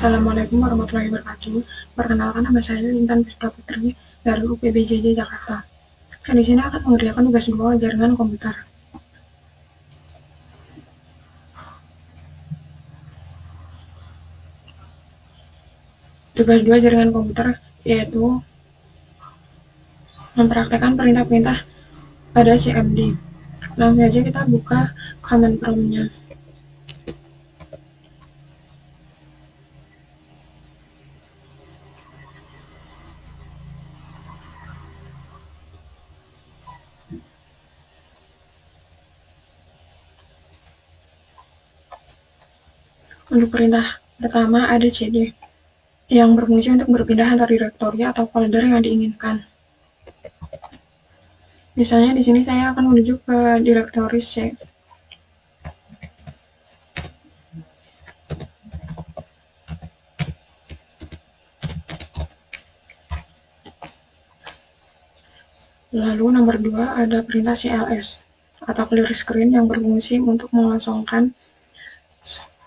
Assalamualaikum warahmatullahi wabarakatuh. Perkenalkan, nama saya Intan Puspa Putri dari UPBJJ Jakarta. Di sini akan mengerjakan tugas 2 jaringan komputer. Tugas 2 jaringan komputer yaitu mempraktekkan perintah-perintah pada CMD. Langsung saja kita buka command prompt-nya. Untuk perintah pertama ada cd yang berfungsi untuk berpindah antar direktori atau folder yang diinginkan. Misalnya di sini saya akan menuju ke direktori C. Lalu nomor 2 ada perintah cls atau clear screen yang berfungsi untuk mengosongkan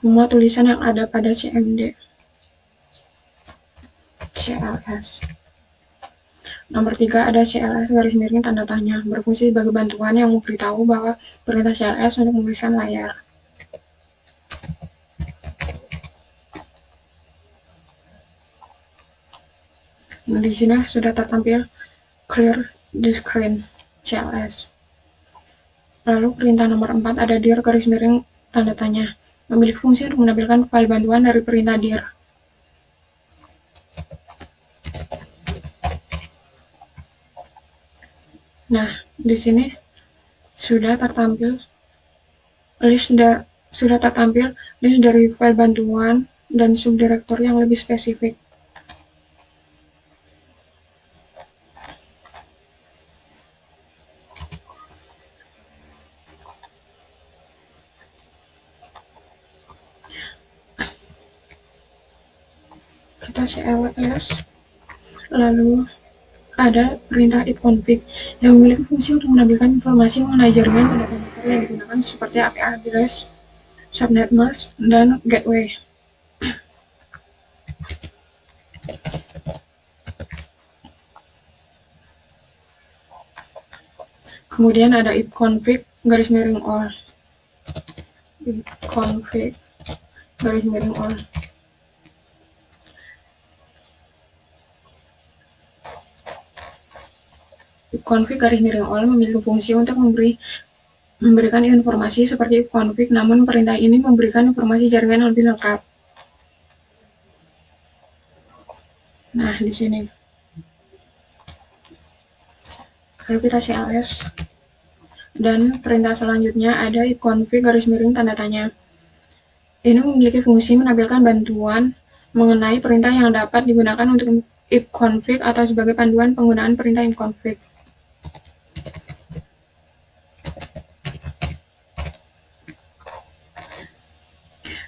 semua tulisan yang ada pada CMD. CLS. Nomor 3 ada CLS garis miring tanda tanya, berfungsi sebagai bantuan yang memberitahu bahwa perintah CLS untuk menuliskan layar. Di sini sudah tertampil clear the screen CLS. Lalu perintah nomor 4 ada dir garis miring tanda tanya, memiliki fungsi untuk menampilkan file bantuan dari perintah dir. Nah, di sini sudah tertampil list dari file bantuan dan subdirektori yang lebih spesifik. Kita cls, lalu ada perintah ifconfig yang memiliki fungsi untuk menampilkan informasi mengenai jaringan pada komputer yang digunakan seperti IP address, subnet mask, dan gateway. Kemudian ada ifconfig garis miring all. Ifconfig garis miring all. Ifconfig garis miring all memiliki fungsi untuk memberikan informasi seperti ifconfig, namun perintah ini memberikan informasi jaringan yang lebih lengkap. Nah, di sini. Lalu kita cls. Dan perintah selanjutnya ada ifconfig garis miring tanda tanya. Ini memiliki fungsi menampilkan bantuan mengenai perintah yang dapat digunakan untuk ifconfig atau sebagai panduan penggunaan perintah ifconfig.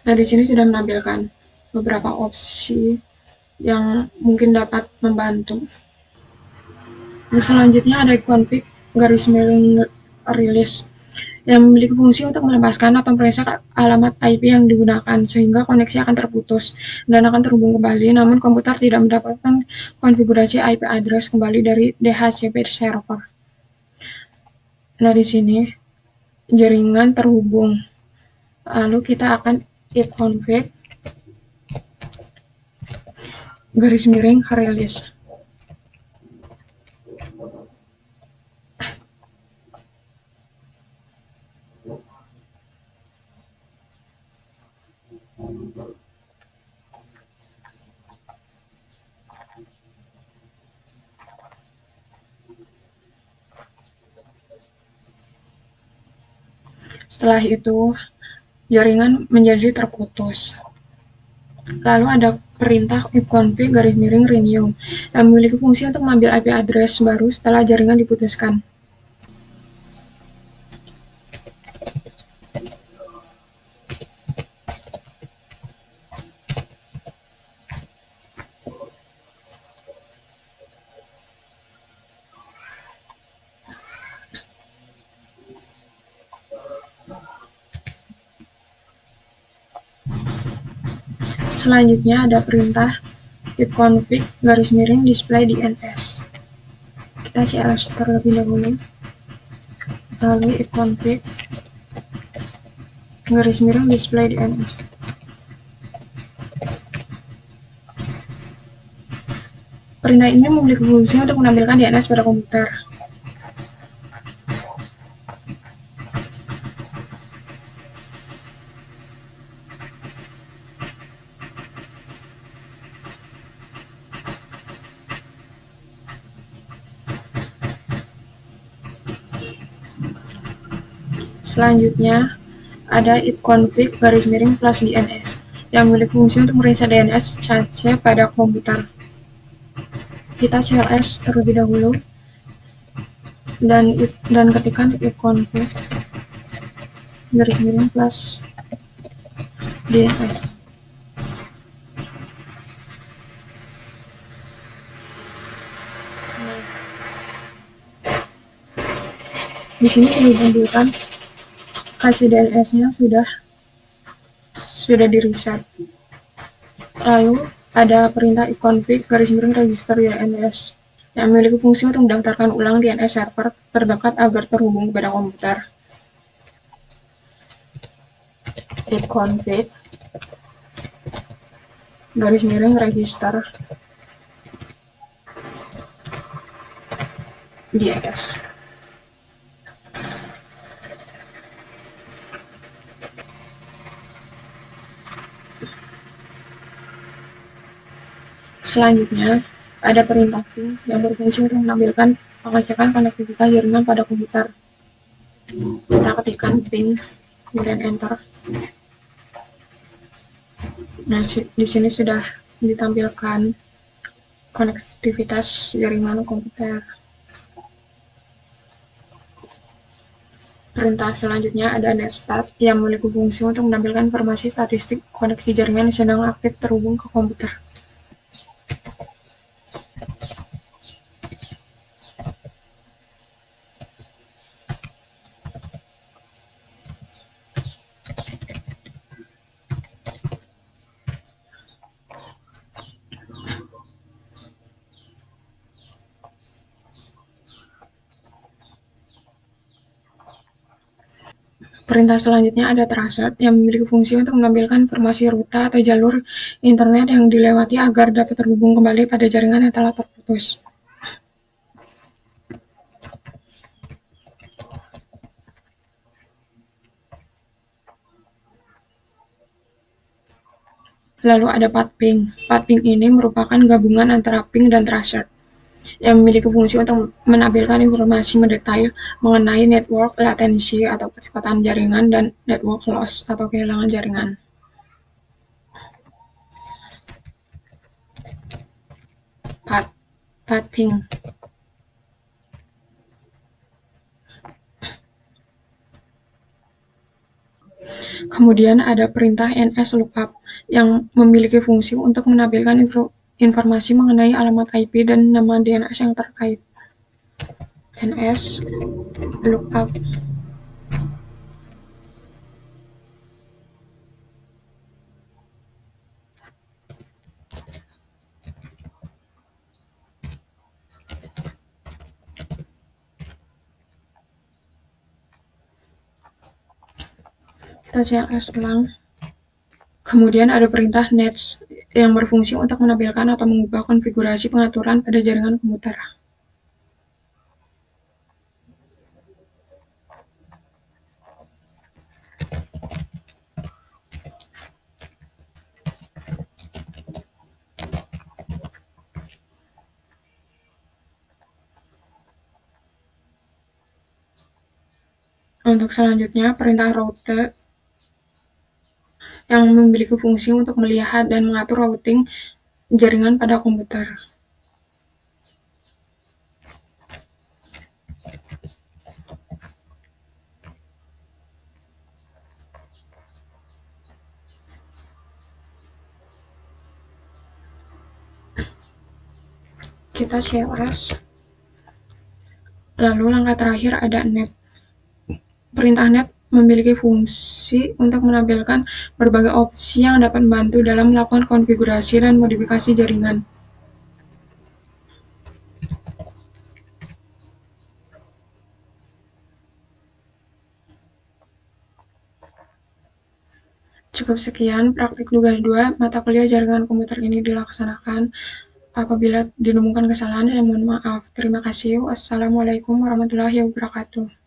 Nah, di sini sudah menampilkan beberapa opsi yang mungkin dapat membantu. Yang selanjutnya ada ifconfig garis miring release yang memiliki fungsi untuk melepaskan atau mereset alamat IP yang digunakan sehingga koneksi akan terputus dan akan terhubung kembali, namun komputer tidak mendapatkan konfigurasi IP address kembali dari DHCP server. Nah, di sini jaringan terhubung. Lalu kita akan ifconfig garis miring release. Setelah itu jaringan menjadi terputus. Lalu ada perintah ifconfig garis miring renew yang memiliki fungsi untuk mengambil IP address baru setelah jaringan diputuskan. Selanjutnya ada perintah ifconfig _display DNS. Kita cls terlebih dahulu, lalu ifconfig _display DNS. Perintah ini memiliki fungsi untuk menampilkan DNS pada komputer. Selanjutnya ada ifconfig _DNS yang memiliki fungsi untuk mereset DNS cache pada komputer. Kita cls terlebih dahulu dan ketikkan ifconfig _DNS. Di sini sudah ditampilkan cache DNS-nya sudah di reset. Lalu ada perintah ifconfig _register DNS yang memiliki fungsi untuk mendaftarkan ulang DNS server terdekat agar terhubung kepada komputer. Ifconfig _register DNS. Selanjutnya, ada perintah ping yang berfungsi untuk menampilkan pengecekan konektivitas jaringan pada komputer. Kita ketikkan ping, kemudian enter. Nah, di sini sudah ditampilkan konektivitas jaringan komputer. Perintah selanjutnya ada netstat yang memiliki fungsi untuk menampilkan informasi statistik koneksi jaringan yang sedang aktif terhubung ke komputer. Perintah selanjutnya ada tracer yang memiliki fungsi untuk menampilkan informasi rute atau jalur internet yang dilewati agar dapat terhubung kembali pada jaringan yang telah terputus. Lalu ada pathping. Pathping ini merupakan gabungan antara ping dan tracer yang memiliki fungsi untuk menampilkan informasi mendetail mengenai network latency atau kecepatan jaringan dan network loss atau kehilangan jaringan. Pathping. Kemudian ada perintah nslookup yang memiliki fungsi untuk menampilkan informasi mengenai alamat IP dan nama DNS yang terkait. nslookup. Kita cls ulang. Kemudian ada perintah nets yang berfungsi untuk menampilkan atau mengubah konfigurasi pengaturan pada jaringan komputer. Untuk selanjutnya, perintah route yang memiliki fungsi untuk melihat dan mengatur routing jaringan pada komputer. Kita cls. Lalu langkah terakhir ada net. Perintah net memiliki fungsi untuk menampilkan berbagai opsi yang dapat membantu dalam melakukan konfigurasi dan modifikasi jaringan. Cukup sekian praktik tugas 2 mata kuliah jaringan komputer ini dilaksanakan. Apabila ditemukan kesalahan, saya mohon maaf. Terima kasih. Wassalamualaikum warahmatullahi wabarakatuh.